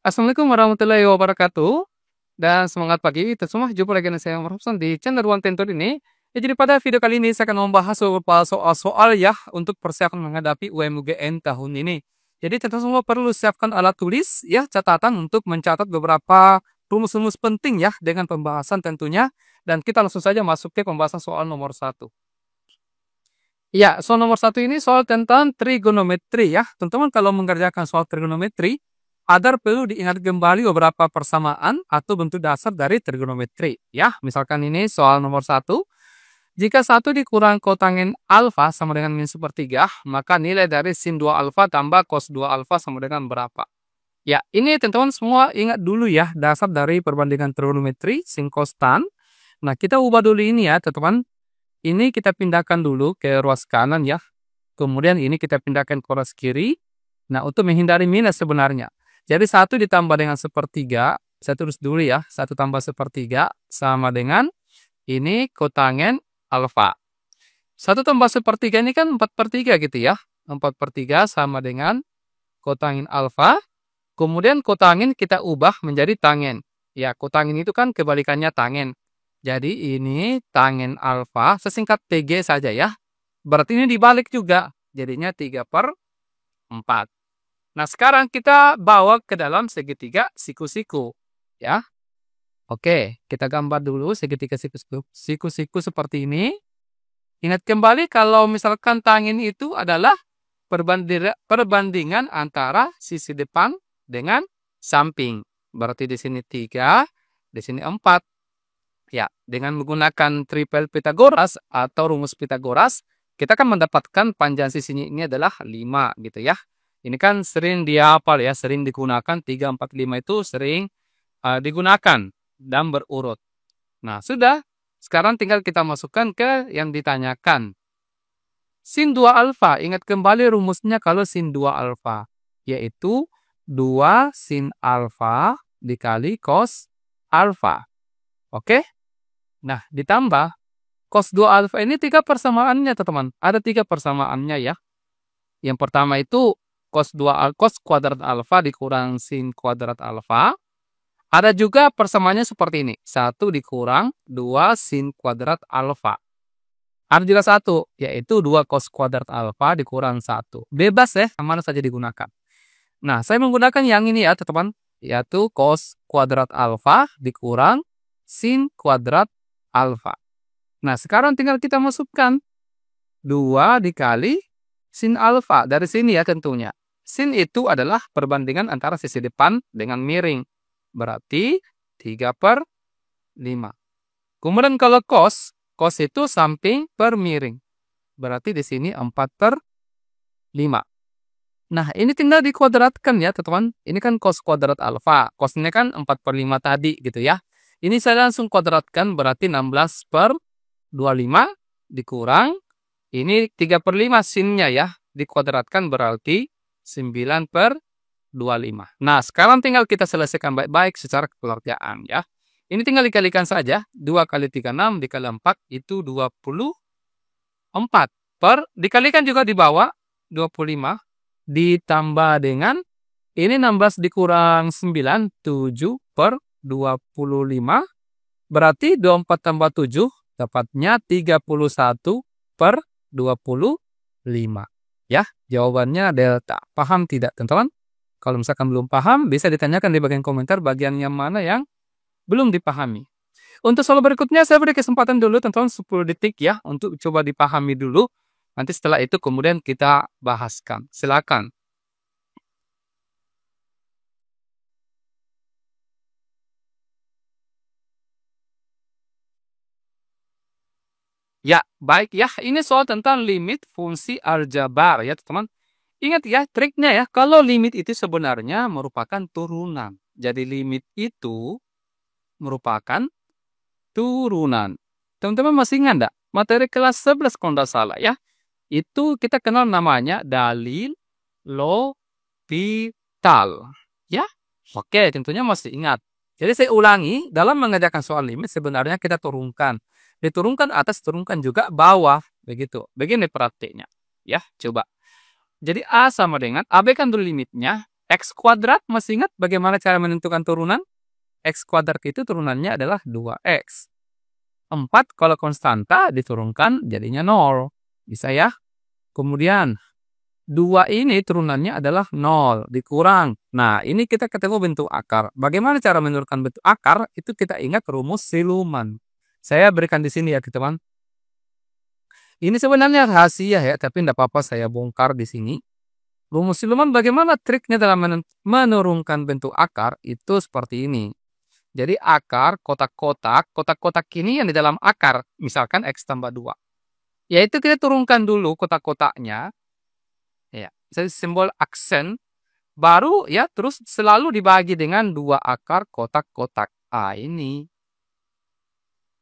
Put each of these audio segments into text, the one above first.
Assalamualaikum warahmatullahi wabarakatuh. Dan semangat pagi, kita semua jumpa lagi dengan saya Muhammad Hussein di channel Ruang Tentur ini. Jadi pada video kali ini saya akan membahas beberapa soal-soal ya untuk persiapan menghadapi UMUGN tahun ini. Jadi tentu semua perlu siapkan alat tulis ya, catatan untuk mencatat beberapa rumus-rumus penting ya dengan pembahasan tentunya. Dan kita langsung saja masuk ke pembahasan soal nomor satu. Ya, soal nomor satu ini soal tentang trigonometri ya. Teman-teman kalau mengerjakan soal trigonometri, ada perlu diingat kembali beberapa persamaan atau bentuk dasar dari trigonometri. Ya, misalkan ini soal nomor satu. Jika satu dikurang kotangin alfa sama dengan min sepertiga, maka nilai dari sin 2 alfa tambah cos 2 alfa sama dengan berapa? Ya, ini teman-teman semua ingat dulu ya dasar dari perbandingan trigonometri sin cos tan. Nah, kita ubah dulu ini ya, teman-teman. Ini kita pindahkan dulu ke ruas kanan ya. Kemudian ini kita pindahkan ke ruas kiri. Nah, untuk menghindari minus sebenarnya. Jadi 1 ditambah dengan sepertiga. Saya tulis dulu ya. 1 tambah sepertiga sama dengan ini kotangen alfa. 1 tambah sepertiga ini kan 4/3 gitu ya. 4/3 sama dengan kotangin alfa. Kemudian kotangin kita ubah menjadi tangen. Ya, kotangin itu kan kebalikannya tangen. Jadi ini tangen alfa, sesingkat TG saja ya. Berarti ini dibalik juga, jadinya 3/4. Nah, sekarang kita bawa ke dalam segitiga siku-siku. Ya. Oke, kita gambar dulu segitiga siku-siku seperti ini. Ingat kembali kalau misalkan tangen itu adalah perbandingan antara sisi depan dengan samping. Berarti di sini 3, di sini 4. Ya, dengan menggunakan triple Pythagoras atau rumus Pythagoras, kita akan mendapatkan panjang sisinya ini adalah 5 gitu ya. Ini kan sering dihafal ya, sering digunakan 3, 4, 5 itu sering digunakan dan berurut. Nah, sudah. Sekarang tinggal kita masukkan ke yang ditanyakan. Sin 2 alfa, ingat kembali rumusnya kalau sin 2 alfa, yaitu 2 sin alfa dikali cos alfa. Oke? Nah, ditambah cos 2 alfa ini 3 persamaannya, teman-teman. Ada 3 persamaannya ya. Yang pertama itu cos kuadrat alfa dikurang sin kuadrat alfa. Ada juga persamaannya seperti ini. 1 dikurang 2 sin kuadrat alfa. Ada juga 1, yaitu 2 cos kuadrat alfa dikurang 1. Bebas ya, mana saja digunakan. Nah, saya menggunakan yang ini ya, teman-teman. Yaitu cos kuadrat alfa dikurang sin kuadrat alfa. Nah, sekarang tinggal kita masukkan 2 dikali sin alfa. Dari sini ya tentunya. Sin itu adalah perbandingan antara sisi depan dengan miring. Berarti 3/5. Kemudian kalau cos itu samping per miring. Berarti di sini 4/5. Nah, ini tinggal dikuadratkan ya, teman-teman. Ini kan cos kuadrat alfa. Cosnya kan 4/5 tadi gitu ya. Ini saya langsung kuadratkan berarti 16/25 dikurang. Ini 3/5 sinnya ya. Dikuadratkan berarti 9/25. Nah, sekarang tinggal kita selesaikan baik-baik secara kekeluargaan ya. Ini tinggal dikalikan saja. 2 kali 36 dikali 4 itu 24. Dikalikan juga di bawah 25. Ditambah dengan ini 16 dikurang 9, 7/25. Berarti 24 tambah 7 dapatnya 31/25. Ya, jawabannya delta. Paham tidak, teman-teman? Kalau misalkan belum paham, bisa ditanyakan di bagian komentar bagian yang mana yang belum dipahami. Untuk soal berikutnya, saya beri kesempatan dulu, teman-teman, 10 detik ya, untuk coba dipahami dulu. Nanti setelah itu kemudian kita bahaskan. Silakan. Ya, baik ya. Ini soal tentang limit fungsi aljabar ya, teman-teman. Ingat ya, triknya ya. Kalau limit itu sebenarnya merupakan turunan. Jadi limit itu merupakan turunan. Teman-teman masih ingat enggak? Materi kelas 11 kalau tidak salah ya. Itu kita kenal namanya dalil L'Hopital. Ya, oke, tentunya masih ingat. Jadi saya ulangi, dalam mengerjakan soal limit sebenarnya kita turunkan. Diturunkan atas, turunkan juga bawah. Begitu. Begini praktiknya. Ya, coba. Jadi A sama dengan, abaikan dulu limitnya. X kuadrat, masih ingat bagaimana cara menentukan turunan? X kuadrat itu turunannya adalah 2X. 4 kalau konstanta diturunkan jadinya 0. Bisa ya? Kemudian 2 ini turunannya adalah 0 dikurang. Nah, ini kita ketemu bentuk akar. Bagaimana cara menentukan bentuk akar? Itu kita ingat rumus siluman. Saya berikan di sini ya, teman. Ini sebenarnya rahasia ya, tapi tidak apa-apa saya bongkar di sini. Rumus siluman bagaimana triknya dalam menurunkan bentuk akar itu seperti ini. Jadi akar kotak-kotak ini yang di dalam akar, misalkan X tambah 2. Yaitu kita turunkan dulu kotak-kotaknya. Ya, simbol aksen. Baru ya terus selalu dibagi dengan 2 akar kotak-kotak. Ini.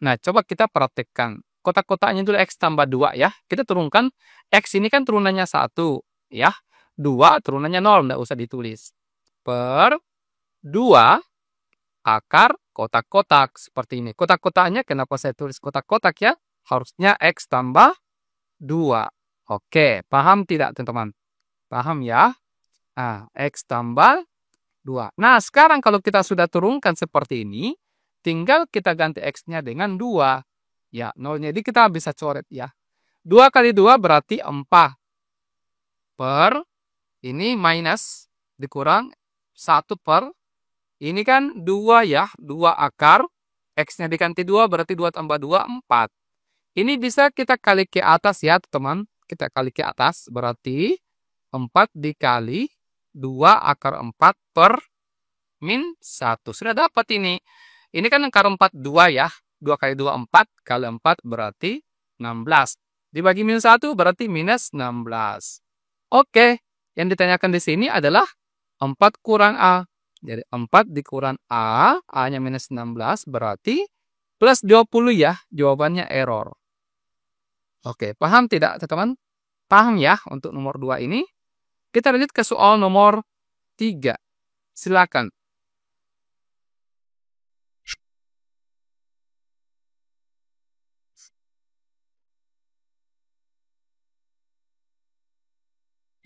Nah, coba kita praktekkan. Kotak-kotaknya dulu X tambah 2 ya. Kita turunkan. X ini kan turunannya 1 ya. 2 turunannya 0, tidak usah ditulis. Per 2 akar kotak-kotak seperti ini. Kotak-kotaknya kenapa saya tulis kotak-kotak ya? Harusnya X tambah 2. Oke, paham tidak teman-teman? Paham ya? X tambah 2. Nah, sekarang kalau kita sudah turunkan seperti ini, tinggal kita ganti X-nya dengan 2. Ya, 0-nya. Jadi kita bisa coret ya. 2 kali 2 berarti 4. Per ini minus dikurang 1 per ini kan 2 ya, 2 akar X-nya diganti 2 berarti 2 tambah 2 4. Ini bisa kita kali ke atas ya teman. Kita kali ke atas berarti 4 dikali 2 akar 4 per min 1. Sudah dapat ini. Ini kan akar 4 2 ya. 2 kali 2 4 kali 4 berarti 16. Dibagi minus 1 berarti minus 16. Oke. Yang ditanyakan di sini adalah 4 kurang A. Jadi 4 dikurang A, A-nya minus 16 berarti plus 20 ya. Jawabannya error. Oke, paham tidak teman-teman? Paham ya untuk nomor 2 ini? Kita lanjut ke soal nomor 3. Silakan.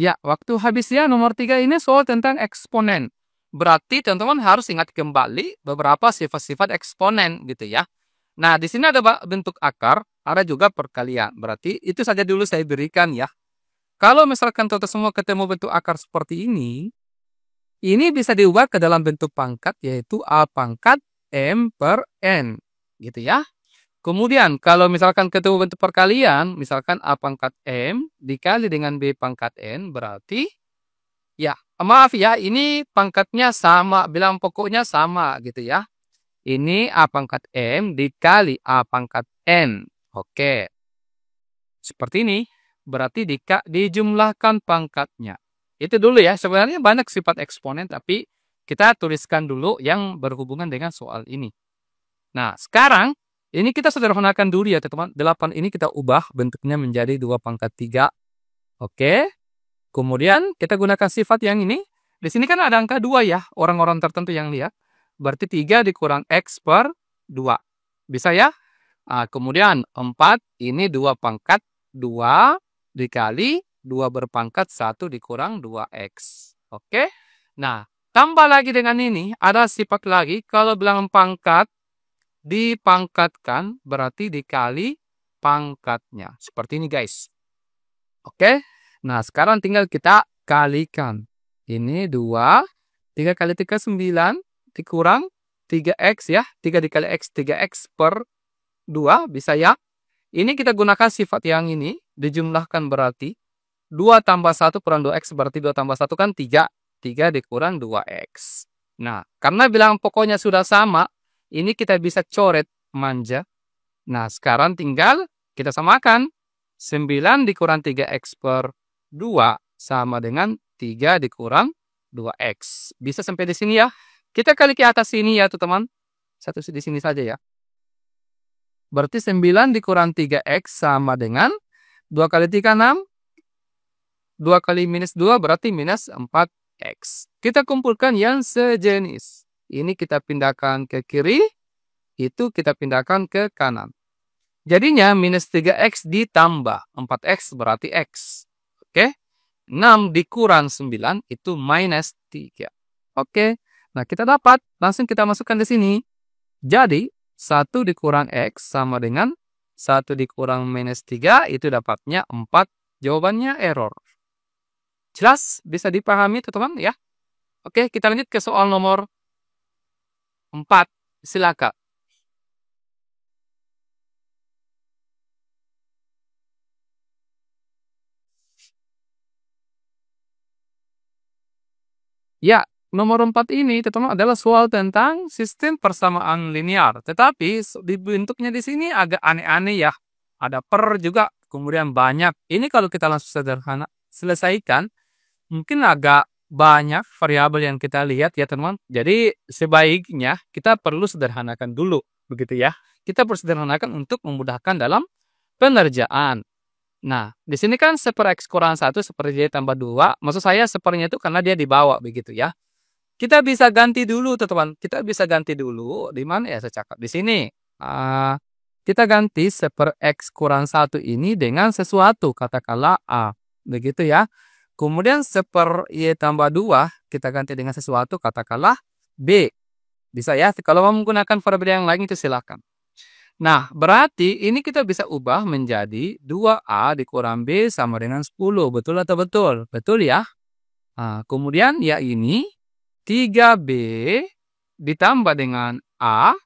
Ya, waktu habis ya nomor 3 ini soal tentang eksponen. Berarti teman-teman harus ingat kembali beberapa sifat-sifat eksponen gitu ya. Nah, di sini ada bentuk akar, ada juga perkalian. Berarti itu saja dulu saya berikan ya. Kalau misalkan kita semua ketemu bentuk akar seperti ini bisa diubah ke dalam bentuk pangkat yaitu A pangkat M per N. Gitu ya. Kemudian kalau misalkan ketemu bentuk perkalian, misalkan A pangkat M dikali dengan B pangkat N berarti ya, maaf ya, ini pangkatnya sama, bilang pokoknya sama gitu ya. Ini A pangkat M dikali A pangkat N. Oke. Seperti ini. Berarti dijumlahkan pangkatnya. Itu dulu ya. Sebenarnya banyak sifat eksponen, tapi kita tuliskan dulu yang berhubungan dengan soal ini. Nah, sekarang ini kita sederhanakan dulu ya teman-teman. 8 ini kita ubah bentuknya menjadi 2 pangkat 3. Oke. Kemudian kita gunakan sifat yang ini. Di sini kan ada angka 2 ya. Orang-orang tertentu yang lihat. Berarti 3 dikurang X per 2. Bisa ya? Kemudian 4 ini 2 pangkat 2 dikali 2 berpangkat 1 dikurang 2X. Oke? Nah, tambah lagi dengan ini. Ada sifat lagi. Kalau bilang pangkat dipangkatkan berarti dikali pangkatnya. Seperti ini guys. Oke? Nah, sekarang tinggal kita kalikan. Ini 2. 3 kali 3 9 dikurang 3X ya. 3 dikali X 3X per 2. Bisa ya? Ini kita gunakan sifat yang ini. Dijumlahkan berarti 2 tambah 1 kurang 2X berarti 2 tambah 1 kan 3. 3 dikurang 2X. Nah, karena bilang pokoknya sudah sama, ini kita bisa coret manja. Nah, sekarang tinggal kita samakan. 9 dikurang 3X per 2 sama dengan 3 dikurang 2X. Bisa sampai di sini ya. Kita kali ke atas sini ya teman-teman. Satu di sini saja ya. Berarti 9 dikurang 3X sama dengan 2 kali 3 6. 2 kali minus 2 berarti minus 4X. Kita kumpulkan yang sejenis. Ini kita pindahkan ke kiri. Itu kita pindahkan ke kanan. Jadinya minus 3X ditambah 4X berarti X. Oke. 6 dikurang 9 itu minus 3. Oke. Nah, kita dapat. Langsung kita masukkan di sini. Jadi, 1 dikurang X sama dengan 1 dikurang minus 3 itu dapatnya 4. Jawabannya error. Jelas? Bisa dipahami teman-teman ya? Oke, kita lanjut ke soal nomor 4. Silakan. Ya, nomor 4 ini teman-teman adalah soal tentang sistem persamaan linear. Tetapi di bentuknya di sini agak aneh-aneh ya. Ada per juga, kemudian banyak. Ini kalau kita langsung sederhana selesaikan, mungkin agak banyak variabel yang kita lihat ya teman-teman. Jadi sebaiknya kita perlu sederhanakan dulu, begitu ya. Kita perlu sederhanakan untuk memudahkan dalam pengerjaan. Nah, di sini kan seper X kurang 1 seper Y tambah 2. Maksud saya sepernya itu karena dia dibawa begitu ya. Kita bisa ganti dulu teman-teman. Kita bisa ganti dulu. Di mana ya saya cakap? Di sini. Ah, kita ganti seper X kurang 1 ini dengan sesuatu. Katakanlah A. Begitu ya. Kemudian seper Y tambah 2 kita ganti dengan sesuatu. Katakanlah B. Bisa ya. Kalau mau menggunakan variabel yang lain itu silakan. Nah, berarti ini kita bisa ubah menjadi 2A dikurang B sama dengan 10. Betul atau betul? Betul ya? Nah, kemudian ya ini 3B ditambah dengan A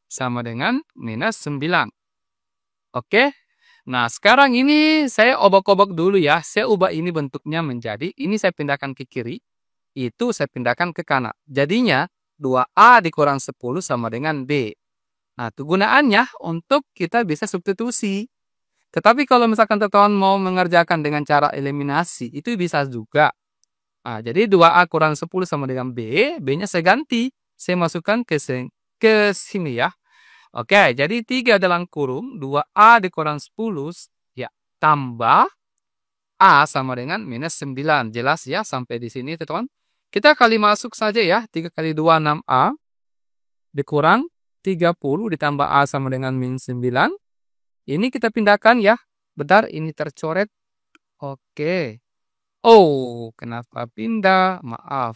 sama dengan minus 9. Oke? Nah, sekarang ini saya obok-obok dulu ya. Saya ubah ini bentuknya menjadi, ini saya pindahkan ke kiri, itu saya pindahkan ke kanan. Jadinya 2A dikurang 10 sama dengan B. Nah, kegunaannya untuk kita bisa substitusi. Tetapi kalau misalkan teman-teman mau mengerjakan dengan cara eliminasi, itu bisa juga. Nah, jadi 2A kurang 10 sama dengan B, B-nya saya ganti. Saya masukkan ke sini ya. Oke, jadi 3 dalam kurung, 2A dikurang 10, ya, tambah A sama dengan minus 9. Jelas ya sampai di sini teman-teman. Kita kali masuk saja ya, 3 kali 2, 6A, dikurang 30 ditambah A sama dengan min 9. Ini kita pindahkan ya. Bentar, ini tercoret. Oke. Oh, kenapa pindah? Maaf.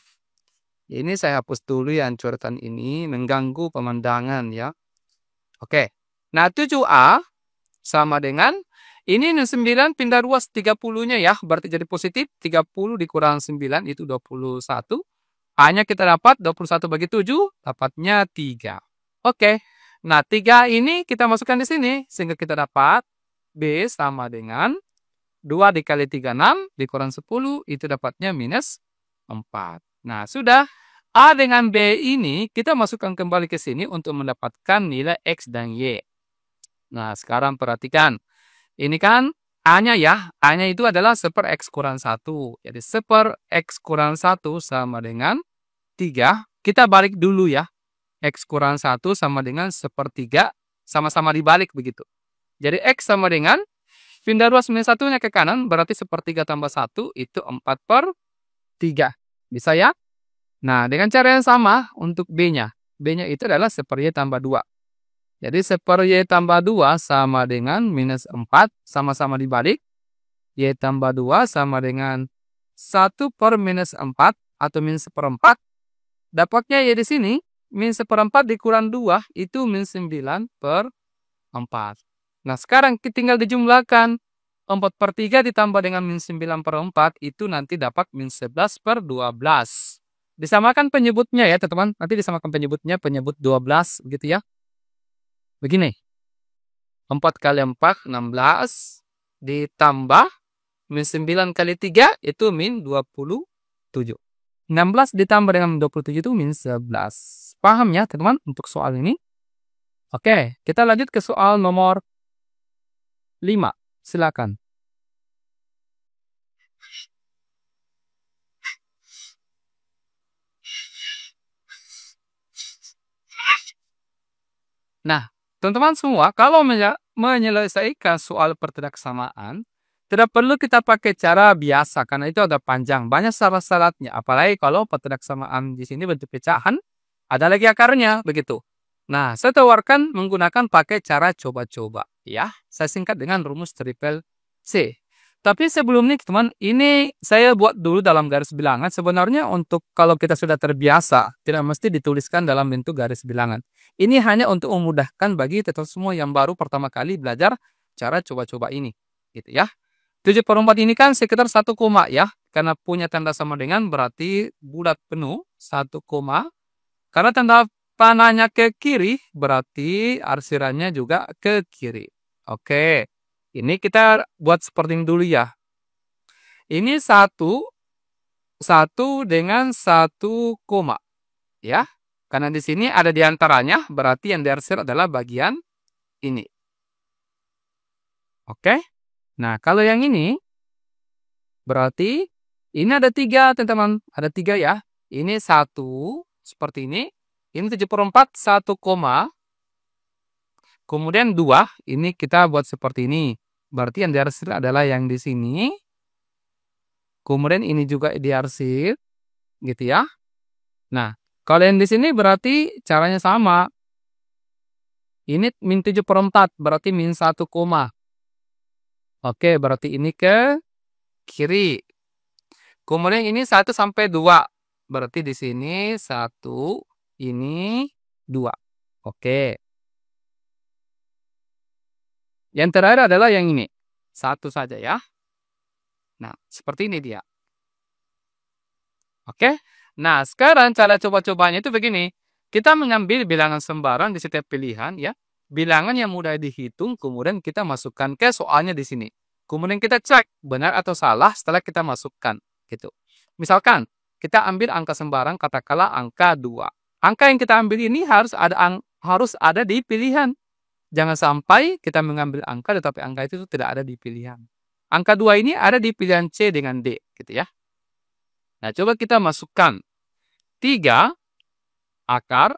Ini saya hapus dulu yang coretan ini. Mengganggu pemandangan ya. Oke. Nah, 7A sama dengan, ini 9 pindah ruas 30-nya ya. Berarti jadi positif. 30 dikurang 9 itu 21. A-nya kita dapat 21 bagi 7. Dapatnya 3. Oke. Nah, 3 ini kita masukkan di sini. Sehingga kita dapat B sama dengan 2 dikali 3, 6. Dikurang 10, itu dapatnya minus 4. Nah, sudah. A dengan B ini kita masukkan kembali ke sini untuk mendapatkan nilai X dan Y. Nah, sekarang perhatikan. Ini kan A-nya ya. A-nya itu adalah seper X kurang 1. Jadi, seper X kurang 1 sama dengan 3. Kita balik dulu ya. X kurang 1 sama dengan sepertiga, sama-sama dibalik begitu. Jadi X sama dengan, pindah ruas minus 1-nya ke kanan, berarti sepertiga tambah 1, itu 4/3. Bisa ya? Nah, dengan cara yang sama untuk B-nya. B-nya itu adalah seper Y tambah 2. Jadi seper Y tambah 2 sama dengan minus 4, sama-sama dibalik. Y tambah 2 sama dengan 1/-4, atau min 1/4. Dapatnya Y di sini, min 1/4 dikurang 2 itu min 9/4. Nah, sekarang tinggal dijumlahkan. 4/3 ditambah dengan min 9/4 itu nanti dapat min 11/12. Disamakan penyebutnya ya teman-teman. Nanti disamakan penyebutnya, penyebut 12 begitu ya. Begini. 4 kali 4, 16. Ditambah min 9 kali 3 itu min 27. 16 ditambah dengan 27 itu min 11. Paham ya teman-teman untuk soal ini? Oke, kita lanjut ke soal nomor 5. Silakan. Nah, teman-teman semua, kalau menyelesaikan soal pertemuan kesamaan, tidak perlu kita pakai cara biasa karena itu agak panjang, banyak syarat-syaratnya. Apalagi kalau pertemuan kesamaan di sini bentuk pecahan, ada lagi akarnya begitu. Nah, saya tawarkan menggunakan pakai cara coba-coba ya. Saya singkat dengan rumus triple C. Tapi sebelum ini teman, ini saya buat dulu dalam garis bilangan. Sebenarnya untuk kalau kita sudah terbiasa, tidak mesti dituliskan dalam bentuk garis bilangan. Ini hanya untuk memudahkan bagi teman semua yang baru pertama kali belajar cara coba-coba ini. Gitu ya. 7/4 ini kan sekitar 1 koma ya. Karena punya tanda sama dengan berarti bulat penuh 1 koma. Karena tanda panahnya ke kiri berarti arsirannya juga ke kiri. Oke. Ini kita buat seperti ini dulu ya. Ini 1 dengan 1 koma. Ya. Karena di sini ada di antaranya, berarti yang diarsir adalah bagian ini. Oke. Nah, kalau yang ini, berarti ini ada 3, teman-teman. Ada 3 ya. Ini 1, seperti ini. Ini 7/4, 1 koma. Kemudian 2, ini kita buat seperti ini. Berarti yang diarsir adalah yang di sini. Kemudian ini juga diarsir, gitu ya. Nah, kalau yang di sini berarti caranya sama. Ini min 7/4, berarti min 1 koma. Oke, berarti ini ke kiri. Kemudian ini 1 sampai 2. Berarti di sini 1, ini 2. Oke. Yang terakhir adalah yang ini. 1 saja ya. Nah, seperti ini dia. Oke. Nah, sekarang cara coba-cobanya itu begini. Kita mengambil bilangan sembarang di setiap pilihan ya. Bilangan yang mudah dihitung, kemudian kita masukkan ke soalnya di sini. Kemudian kita cek benar atau salah setelah kita masukkan. Gitu. Misalkan, kita ambil angka sembarang, katakanlah angka 2. Angka yang kita ambil ini harus ada di pilihan. Jangan sampai kita mengambil angka tetapi angka itu tidak ada di pilihan. Angka 2 ini ada di pilihan C dengan D, gitu ya. Nah, coba kita masukkan 3 akar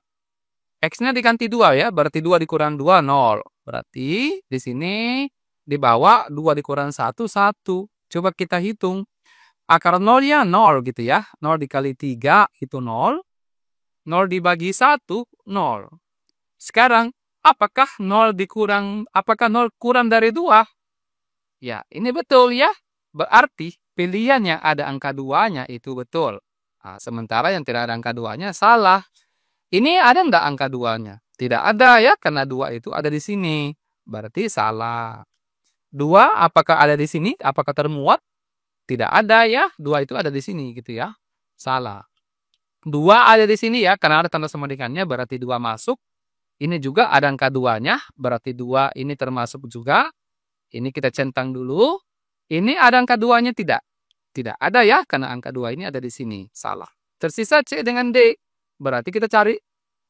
X-nya diganti 2 ya, berarti 2 dikurang 2, 0. Berarti di sini di bawah 2 dikurang 1, 1. Coba kita hitung. Akar 0-nya 0 gitu ya. 0 dikali 3 itu 0. 0 dibagi 1, 0. Sekarang, apakah 0 kurang dari 2? Ya, ini betul ya. Berarti pilihan yang ada angka 2-nya itu betul. Nah, sementara yang tidak ada angka 2-nya salah. Ini ada enggak angka 2-nya? Tidak ada ya, karena 2 itu ada di sini. Berarti salah. 2 apakah ada di sini? Apakah termuat? Tidak ada ya. 2 itu ada di sini gitu ya. Salah. 2 ada di sini ya, karena ada tanda sama dengannya berarti 2 masuk. Ini juga ada angka 2-nya, berarti 2 ini termasuk juga. Ini kita centang dulu. Ini ada angka 2-nya tidak? Tidak ada ya, karena angka 2 ini ada di sini. Salah. Tersisa C dengan D. Berarti kita cari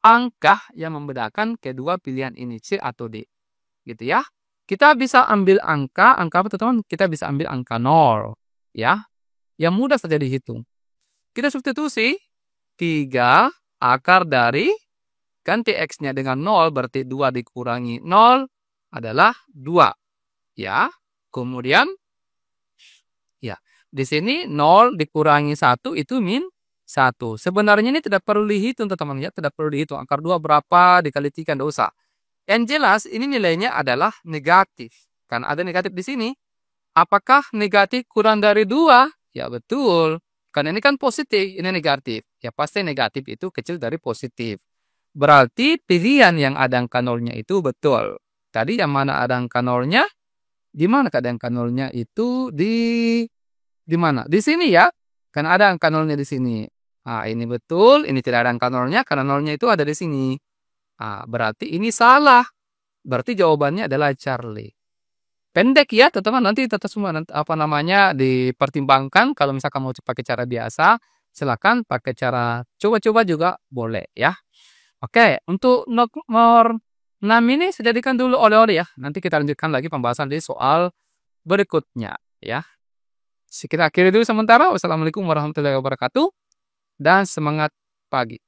angka yang membedakan kedua pilihan ini, C atau D. Gitu ya. Kita bisa ambil angka apa teman-teman? Kita bisa ambil angka 0. Ya. Yang mudah saja dihitung. Kita substitusi 3 akar dari ganti X-nya dengan 0, berarti 2 dikurangi 0 adalah 2. Ya. Kemudian, ya, di sini 0 dikurangi 1 itu min 1. Sebenarnya ini tidak perlu dihitung, teman-teman ya. Tidak perlu dihitung. Akar 2 berapa dikali 3, tidak usah. Yang jelas, ini nilainya adalah negatif. Kan ada negatif di sini. Apakah negatif kurang dari 2? Ya, betul. Karena ini kan positif, ini negatif. Ya, pasti negatif itu kecil dari positif. Berarti pilihan yang ada angka 0-nya itu betul. Tadi yang mana ada angka 0-nya? Di mana ada angka 0-nya itu? Di mana? Di sini ya. Kan ada angka 0-nya di sini. Nah, ini betul. Ini tidak ada angka 0-nya karena 0-nya itu ada di sini. Nah, berarti ini salah. Berarti jawabannya adalah Charlie. Pendek ya, teman-teman. Nanti tetap semua dipertimbangkan. Kalau misalkan mau pakai cara biasa, silakan pakai cara coba-coba juga boleh ya. Oke, untuk nomor 6 ini saya jadikan dulu oleh-oleh ya. Nanti kita lanjutkan lagi pembahasan di soal berikutnya ya. Kita akhiri dulu sementara. Wassalamualaikum warahmatullahi wabarakatuh. Dan semangat pagi.